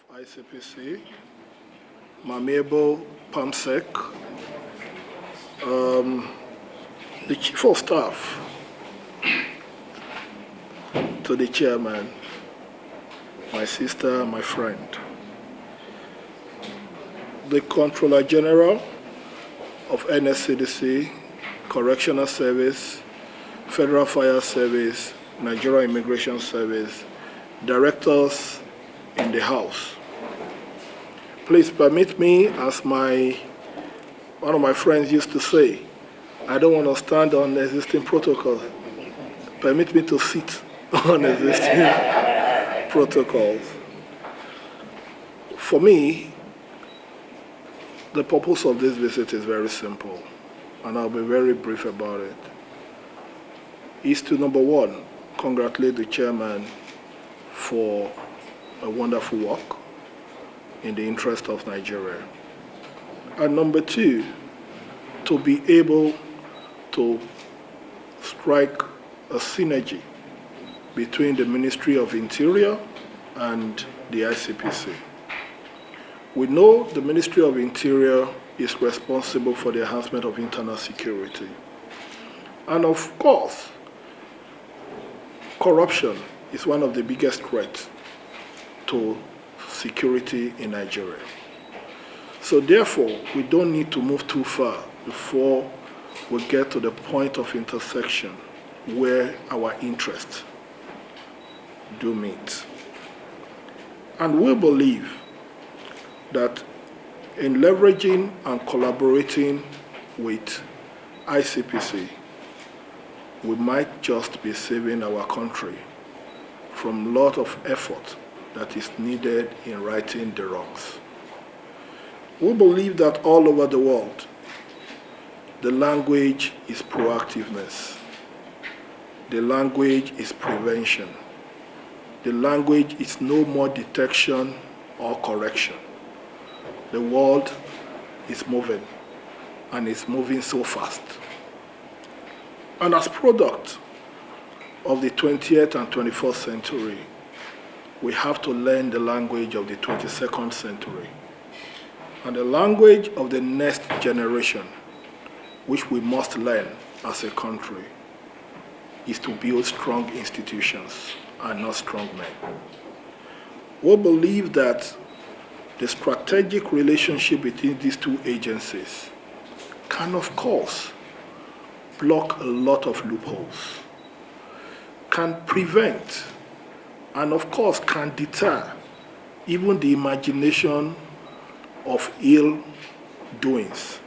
ICPC, Mamiebo Pamsek, the Chief of Staff, to the Chairman, my sister, my friend, the Controller General of NSCDC, Correctional Service, Federal Fire Service, Nigeria Immigration Service, directors in the House. Please permit me, as one of my friends used to say, I don't want to stand on existing protocols. Permit me to sit on existing protocols. For me, the purpose of this visit is very simple, and I'll be very brief about it. Is to, number one, congratulate the chairman for a wonderful work in the interest of Nigeria. And number two, to be able to strike a synergy between the Ministry of Interior and the ICPC. We know the Ministry of Interior is responsible for the enhancement of internal security. And of course, corruption is one of the biggest threats to security in Nigeria. So therefore, we don't need to move too far before we get to the point of intersection where our interests do meet. And we believe that in leveraging and collaborating with ICPC, we might just be saving our country from a lot of effort that is needed in righting the wrongs. We believe that all over the world, the language is proactiveness. The language is prevention. The language is no more detection or correction. The world is moving, and it's moving so fast. And as product of the 20th and 21st century, we have to learn the language of the 22nd century. And the language of the next generation, which we must learn as a country, is to build strong institutions and not strong men. We believe that the strategic relationship between these two agencies can, of course, block a lot of loopholes, can prevent, and of course can deter even the imagination of ill doings.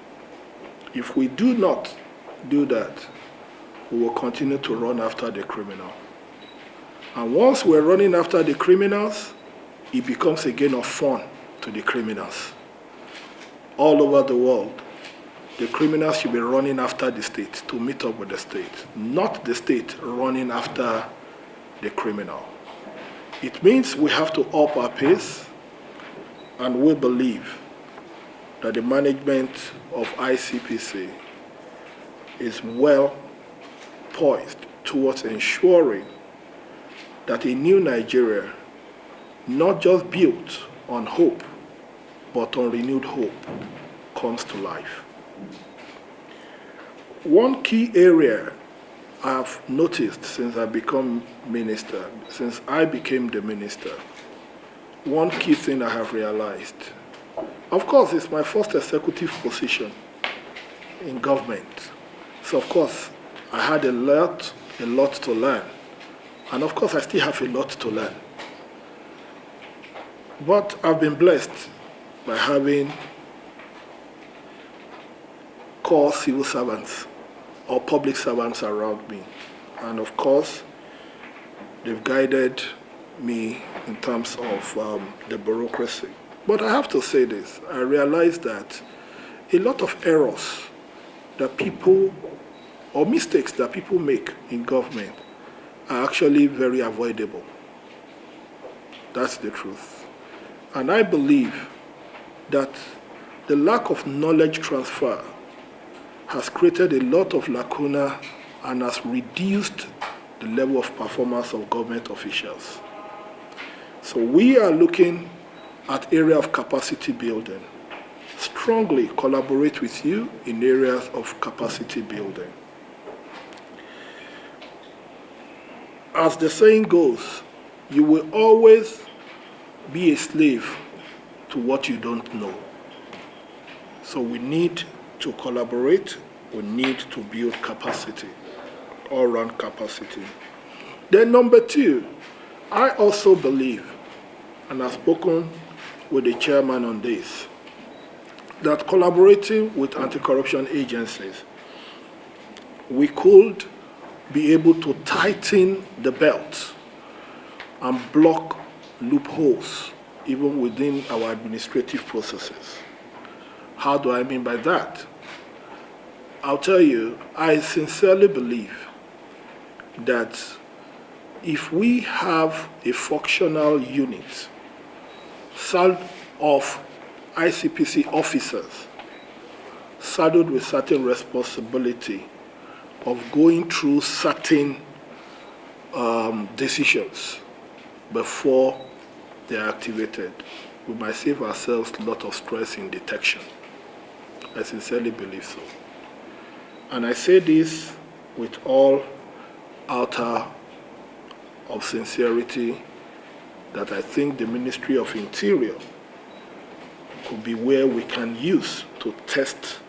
If we do not do that, we will continue to run after the criminal. And once we're running after the criminals, it becomes a game of fun to the criminals. All over the world, the criminals should be running after the state to meet up with the state, not the state running after the criminal. It means we have to up our pace, and we believe that the management of ICPC is well poised towards ensuring that a new Nigeria, not just built on hope, but on renewed hope, comes to life. One key area I've noticed since I became the minister, one key thing I have realized, of course, it's my first executive position in government. So of course, I had a lot to learn. And of course, I still have a lot to learn. But I've been blessed by having core civil servants or public servants around me. And of course, they've guided me in terms of the bureaucracy. But I have to say this, I realize that a lot of errors that people, or mistakes that people make in government are actually very avoidable. That's the truth. And I believe that the lack of knowledge transfer has created a lot of lacuna and has reduced the level of performance of government officials. So we are looking at area of capacity building. Strongly collaborate with you in areas of capacity building. As the saying goes, you will always be a slave to what you don't know. So we need to collaborate, we need to build capacity, all-round capacity. Then number two, I also believe, and I've spoken with the chairman on this, that collaborating with anti-corruption agencies, we could be able to tighten the belt and block loopholes even within our administrative processes. How do I mean by that? I'll tell you, I sincerely believe that if we have a functional unit of ICPC officers saddled with certain responsibility of going through certain decisions before they are activated, we might save ourselves a lot of stress in detection. I sincerely believe so. And I say this with all outer of sincerity, that I think the Ministry of Interior could be where we can use to test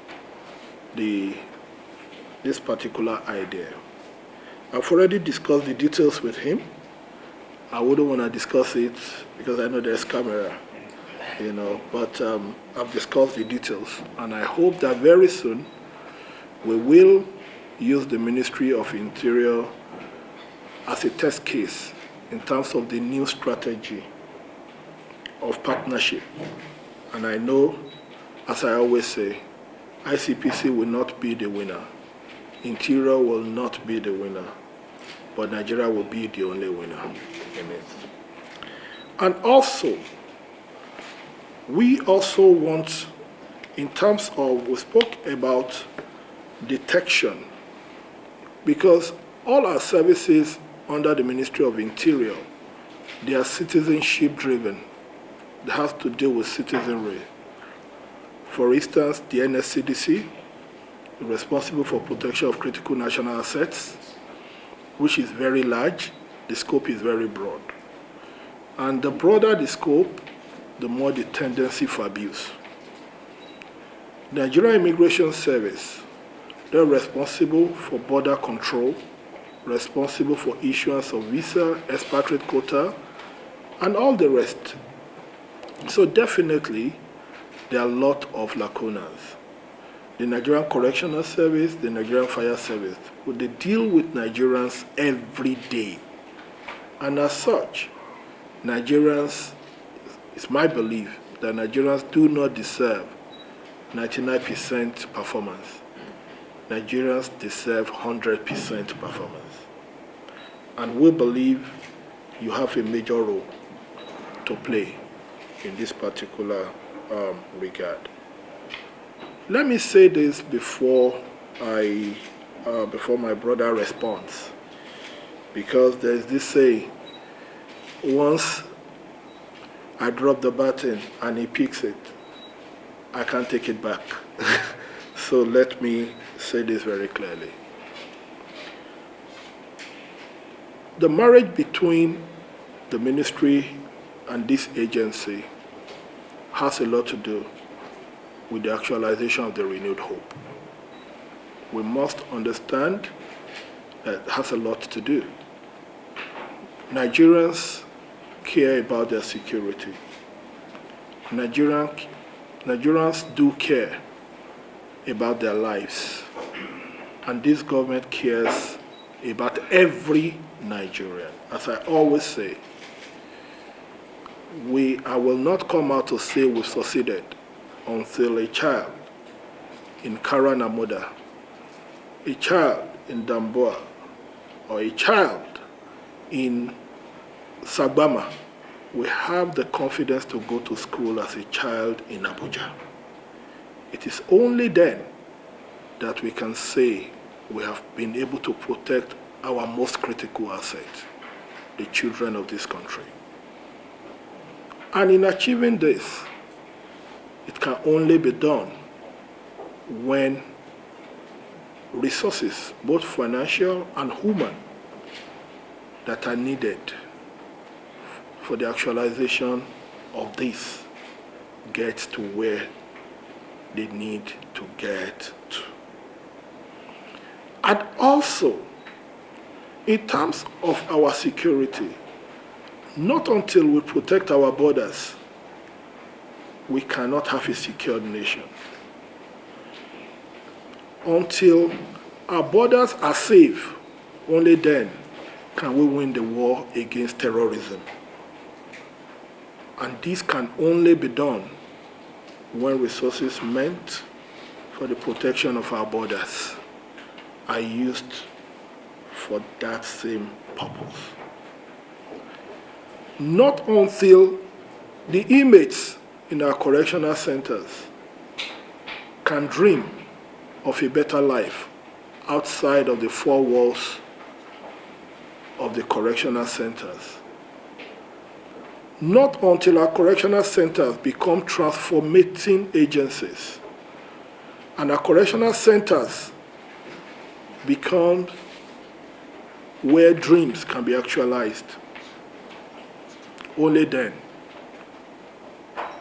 this particular idea. I've already discussed the details with him. I wouldn't want to discuss it because I know there's camera, but I've discussed the details, and I hope that very soon we will use the Ministry of Interior as a test case in terms of the new strategy of partnership. And I know, as I always say, ICPC will not be the winner. Interior will not be the winner, but Nigeria will be the only winner. Amen. And also, we also want, in terms of, we spoke about detection, because all our services under the Ministry of Interior, they are citizenship driven. They have to deal with citizenry. For instance, the NSCDC, responsible for protection of critical national assets, which is very large. The scope is very broad. And the broader the scope, the more the tendency for abuse. Nigerian Immigration Service, they're responsible for border control, responsible for issuance of visa, expatriate quota, and all the rest. So definitely, there are a lot of lacunas. The Nigerian Correctional Service, the Nigerian Fire Service, they deal with Nigerians every day. And as such, Nigerians, it's my belief that Nigerians do not deserve 99% performance. Nigerians deserve 100% performance. And we believe you have a major role to play in this particular regard. Let me say this before my brother responds, because there's this saying, once I drop the button and he picks it, I can't take it back. So let me say this very clearly. The marriage between the ministry and this agency has a lot to do with the actualization of the renewed hope. We must understand that it has a lot to do. Nigerians care about their security. Nigerians do care about their lives. And this government cares about every Nigerian. As I always say, I will not come out to say we've succeeded until a child in Karanamoda, a child in Damboa, or a child in Sagbama will have the confidence to go to school as a child in Abuja. It is only then that we can say we have been able to protect our most critical asset, the children of this country. And in achieving this, it can only be done when resources, both financial and human, that are needed for the actualization of this get to where they need to get to. And also, in terms of our security, not until we protect our borders, we cannot have a secured nation. Until our borders are safe, only then can we win the war against terrorism. And this can only be done when resources meant for the protection of our borders are used for that same purpose. Not until the inmates in our correctional centers can dream of a better life outside of the four walls of the correctional centers. Not until our correctional centers become transformating agencies and our correctional centers become where dreams can be actualized, only then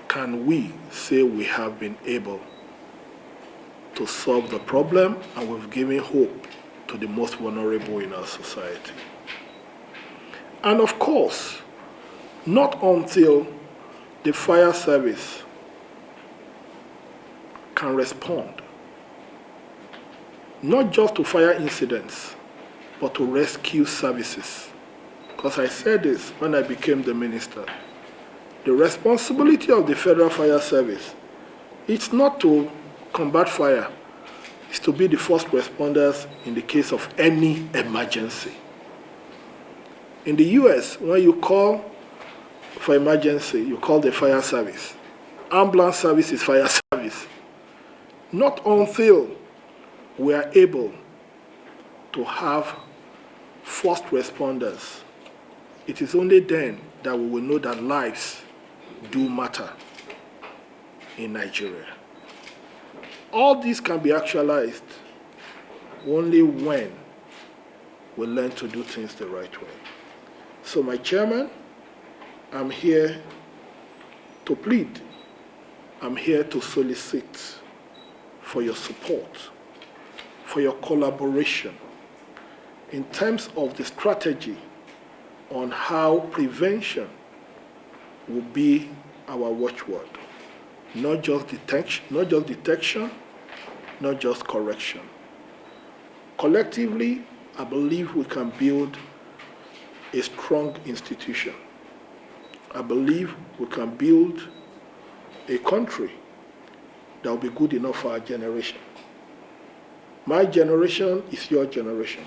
can we say we have been able to solve the problem and we've given hope to the most vulnerable in our society. And of course, not until the fire service can respond, not just to fire incidents, but to rescue services. Because I said this when I became the minister. The responsibility of the Federal Fire Service is not to combat fire, it's to be the first responders in the case of any emergency. In the US, when you call for emergency, you call the fire service. Ambulance service is fire service. Not until we are able to have first responders, it is only then that we will know that lives do matter in Nigeria. All this can be actualized only when we learn to do things the right way. So, my chairman, I'm here to plead. I'm here to solicit for your support, for your collaboration in terms of the strategy on how prevention will be our watchword. Not just detection, not just correction. Collectively, I believe we can build a strong institution. I believe we can build a country that will be good enough for our generation. My generation is your generation.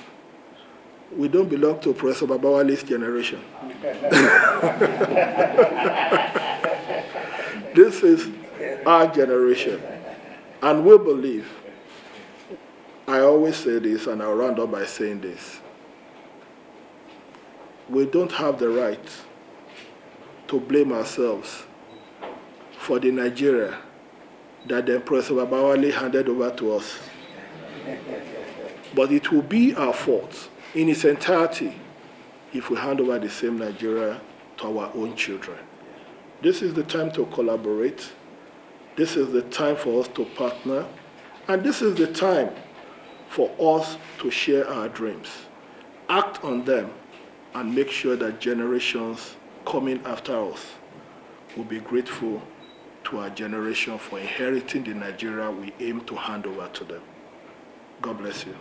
We don't belong to Professor Babawale's generation. This is our generation. And we believe, I always say this and I'll round up by saying this, we don't have the right to blame ourselves for the Nigeria that the Professor Babawale handed over to us. But it will be our fault in its entirety if we hand over the same Nigeria to our own children. This is the time to collaborate. This is the time for us to partner. And this is the time for us to share our dreams, act on them, and make sure that generations coming after us will be grateful to our generation for inheriting the Nigeria we aim to hand over to them. God bless you.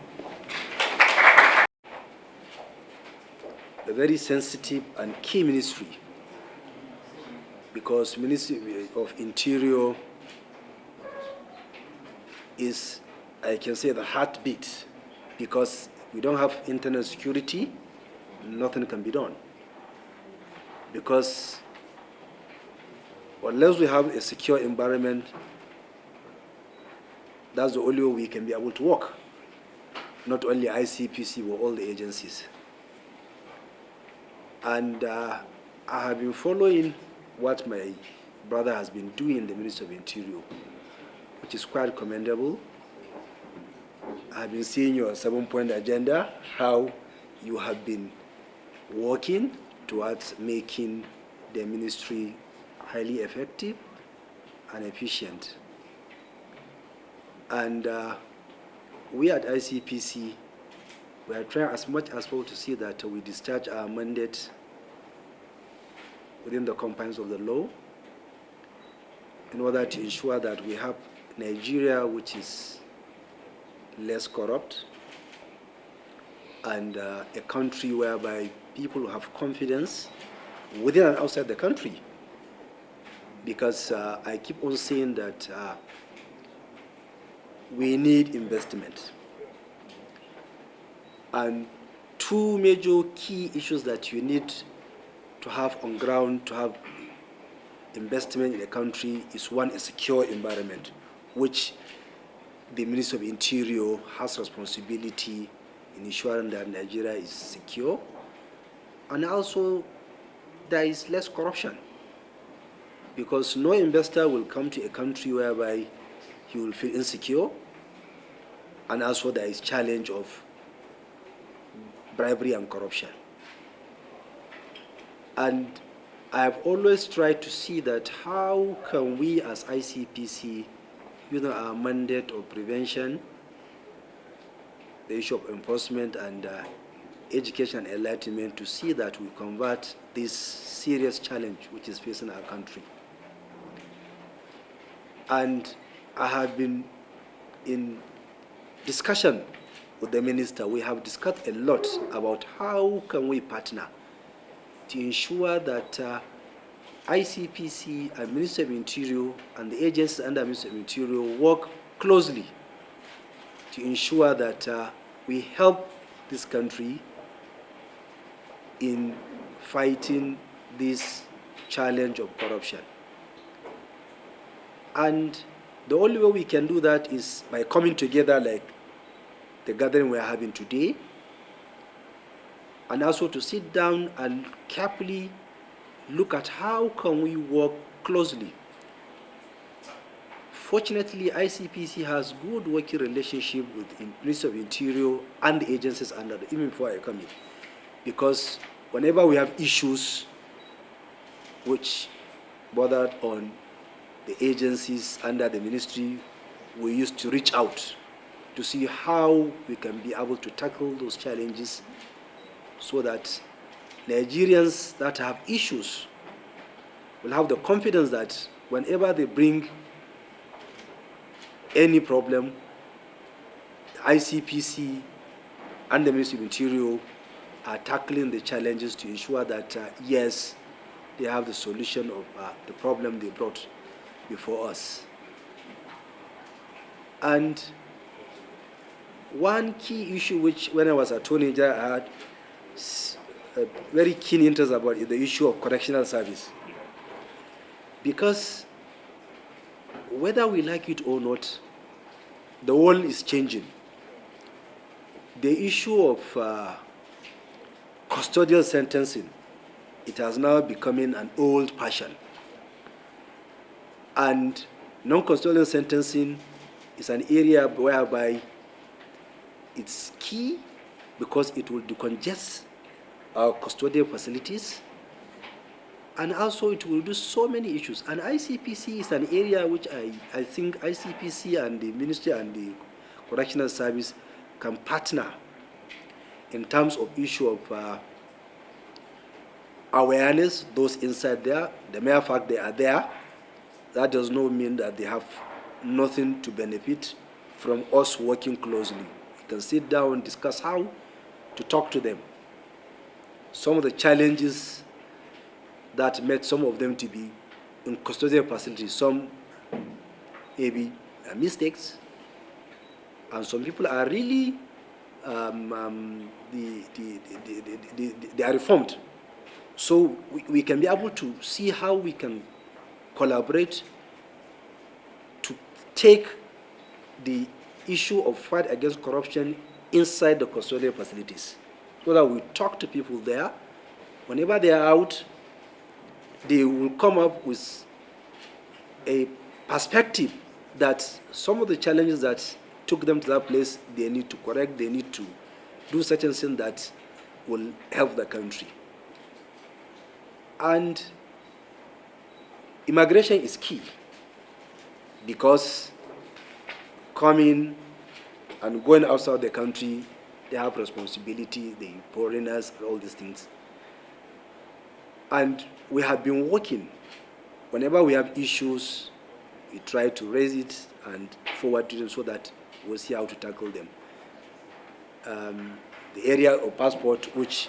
A very sensitive and key ministry, because Ministry of Interior is, I can say, the heartbeat, because we don't have internal security, nothing can be done. Because unless we have a secure environment, that's the only way we can be able to work. Not only ICPC, but all the agencies. And I have been following what my brother has been doing in the Ministry of Interior, which is quite commendable. I've been seeing your 7-point agenda, how you have been working towards making the ministry highly effective and efficient. And we at ICPC, we are trying as much as possible to see that we discharge our mandate within the confines of the law in order to ensure that we have Nigeria which is less corrupt and a country whereby people have confidence within and outside the country. Because I keep on saying that we need investment. And two major key issues that you need to have on ground to have investment in a country is, one, a secure environment, which the Ministry of Interior has responsibility in ensuring that Nigeria is secure, and also there is less corruption, because no investor will come to a country whereby he will feel insecure, and also there is challenge of bribery and corruption. And I have always tried to see that how can we as ICPC, using our mandate of prevention, the issue of enforcement and education and enlightenment, to see that we convert this serious challenge which is facing our country. And I have been in discussion with the minister. We have discussed a lot about how can we partner to ensure that ICPC and Ministry of Interior and the agencies under Ministry of Interior work closely to ensure that we help this country in fighting this challenge of corruption. And the only way we can do that is by coming together like the gathering we are having today, and also to sit down and carefully look at how can we work closely. Fortunately, ICPC has good working relationship with the Ministry of Interior and the agencies under it, even before I come in. Because whenever we have issues which bothered on the agencies under the ministry, we used to reach out to see how we can be able to tackle those challenges so that Nigerians that have issues will have the confidence that whenever they bring any problem, the ICPC and the Ministry of Interior are tackling the challenges to ensure that, yes, they have the solution of the problem they brought before us. And one key issue which, when I was Attorney General, I had a very keen interest about is the issue of correctional service. Because whether we like it or not, the world is changing. The issue of custodial sentencing, it has now becoming an old passion. And non-custodial sentencing is an area whereby it's key because it will decongest our custodial facilities, and also it will do so many issues. And ICPC is an area which I think ICPC and the Ministry and the Correctional Service can partner in terms of issue of awareness, those inside there. The mere fact they are there, that does not mean that they have nothing to benefit from us working closely. We can sit down and discuss how to talk to them. Some of the challenges that made some of them to be in custodial facilities, some maybe mistakes, and some people are really they are reformed. So we can be able to see how we can collaborate to take the issue of fight against corruption inside the custodial facilities, so that we talk to people there. Whenever they are out, they will come up with a perspective that some of the challenges that took them to that place, they need to correct, they need to do certain things that will help the country. And immigration is key, because coming and going outside the country, they have responsibility, the foreigners, and all these things. And we have been working. Whenever we have issues, we try to raise it and forward to them so that we'll see how to tackle them. The area of passport, which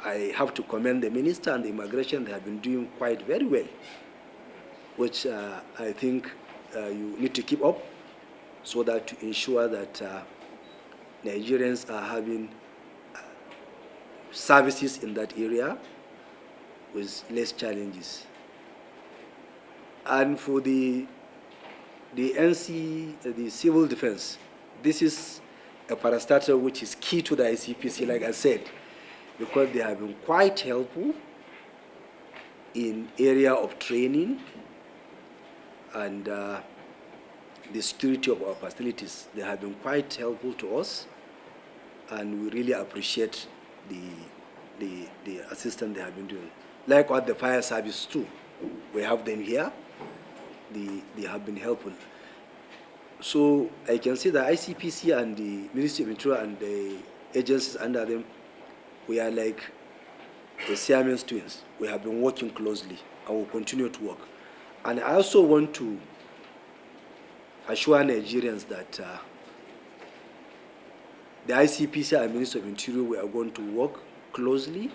I have to commend the minister and the immigration, they have been doing quite very well, which I think you need to keep up, so that to ensure that Nigerians are having services in that area with less challenges. And for the civil defense, this is a parastatal which is key to the ICPC, like I said, because they have been quite helpful in area of training and the security of our facilities. They have been quite helpful to us, and we really appreciate the assistance they have been doing. Like what the fire service too, we have them here. They have been helpful. So I can see the ICPC and the Ministry of Interior and the agencies under them, we are like the Siamese twins. We have been working closely and will continue to work. And I also want to assure Nigerians that the ICPC and Ministry of Interior, we are going to work closely,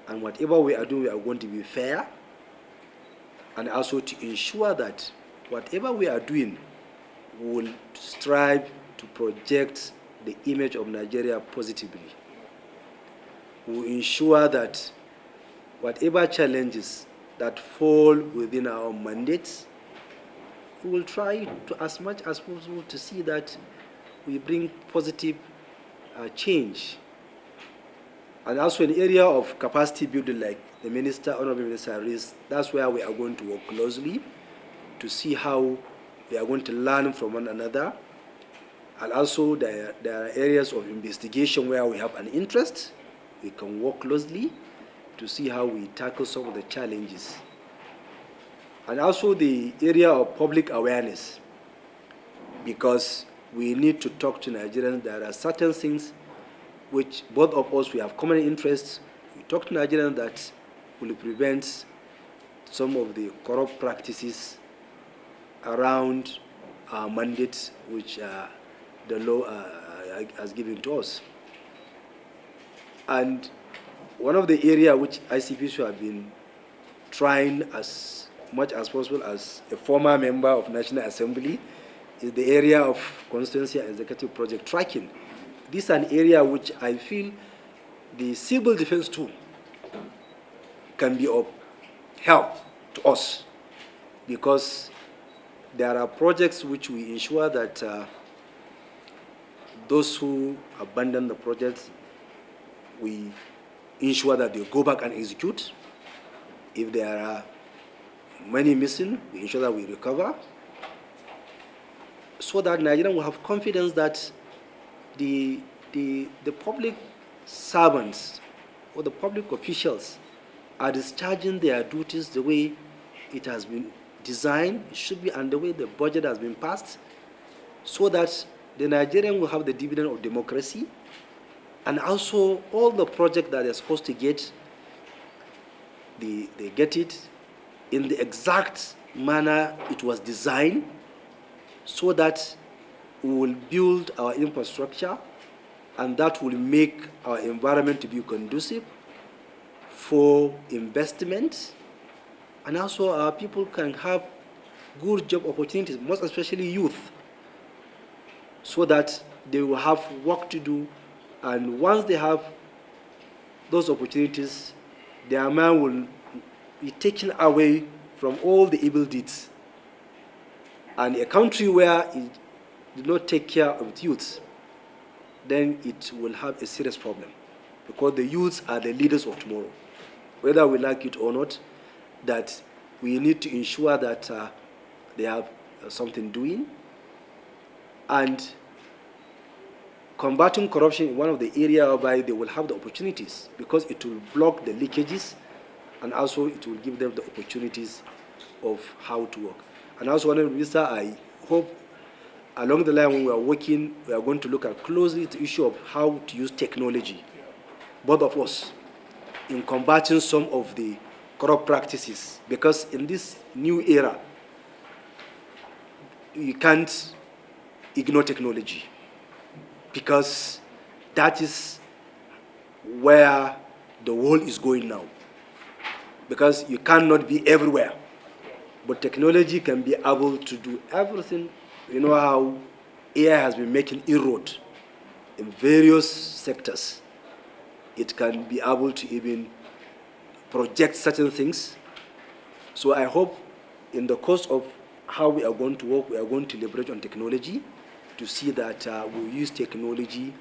and whatever we are doing, we are going to be fair, and also to ensure that whatever we are doing will strive to project the image of Nigeria positively. We will ensure that whatever challenges that fall within our mandates, we will try to, as much as possible, to see that we bring positive change. And also in the area of capacity building, like the minister, honorable minister raised, that's where we are going to work closely to see how we are going to learn from one another. And also there are areas of investigation where we have an interest. We can work closely to see how we tackle some of the challenges. And also the area of public awareness, because we need to talk to Nigerians. There are certain things which both of us, we have common interests. We talk to Nigerians that will prevent some of the corrupt practices around our mandates which the law has given to us. And one of the areas which ICPC have been trying as much as possible as a former member of National Assembly is the area of constituency and executive project tracking. This is an area which I feel the civil defense too can be of help to us, because there are projects which we ensure that those who abandon the projects, we ensure that they go back and execute. If there are many missing, we ensure that we recover, so that Nigerians will have confidence that the public servants or the public officials are discharging their duties the way it has been designed, it should be, and the way the budget has been passed, so that the Nigerian will have the dividend of democracy, and also all the projects that they're supposed to get, they get it in the exact manner it was designed, so that we will build our infrastructure, and that will make our environment to be conducive for investment, and also our people can have good job opportunities, most especially youth, so that they will have work to do, and once they have those opportunities, their mind will be taken away from all the evil deeds. And a country where it did not take care of its youth, then it will have a serious problem, because the youths are the leaders of tomorrow, whether we like it or not. that we need to ensure that they have something doing. And combating corruption is one of the areas whereby they will have the opportunities, because it will block the leakages, and also it will give them the opportunities of how to work. And also, Minister, I hope along the line when we are working, we are going to look at closely the issue of how to use technology, both of us, in combating some of the corrupt practices. Because in this new era, you can't ignore technology, because that is where the world is going now. Because you cannot be everywhere, but technology can be able to do everything. You know how AI has been making inroad in various sectors. It can be able to even project certain things. So I hope in the course of how we are going to work, we are going to leverage on technology to see that we use technology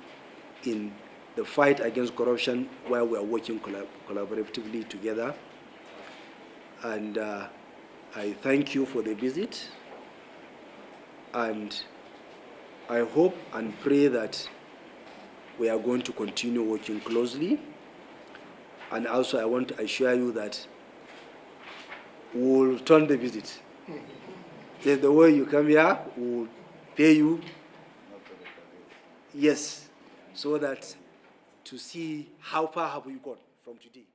in the fight against corruption, where we are working collaboratively together. And I thank you for the visit. And I hope and pray that we are going to continue working closely. And also I want to assure you that we'll return the visit. If the way you come here, we'll pay you. Yes, so that to see how far have you gone from today.